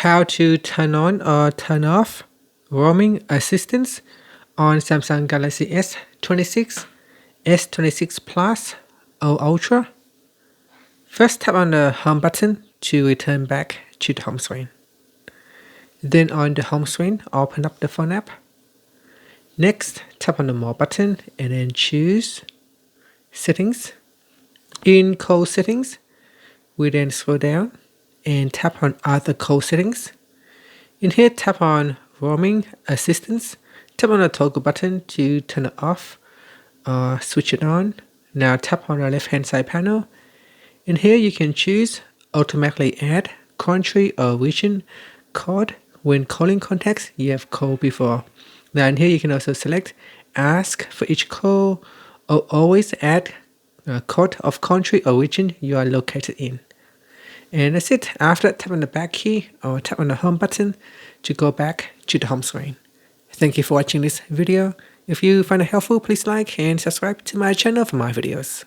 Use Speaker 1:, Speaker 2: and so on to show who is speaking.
Speaker 1: How to turn on or turn off roaming assistance on Samsung Galaxy S26, S26 Plus or Ultra. First, tap on the home button to return back to the home screen. Then on the home screen, open up the phone app. Next, tap on the More button and then choose Settings. In Call Settings, we then scroll down and tap on Other Call Settings. In here, tap on Roaming Assistance. Tap on the toggle button to turn it off or switch it on. Now tap on the left hand side panel. In here, you can choose Automatically Add Country or Region Code when calling contacts you have called before. Now in here, you can also select Ask for each call or always add a code of country or region you are located in. And that's it. After that, tap on the back key or tap on the home button to go back to the home screen. Thank you for watching this video. If you find it helpful, please like and subscribe to my channel for more videos.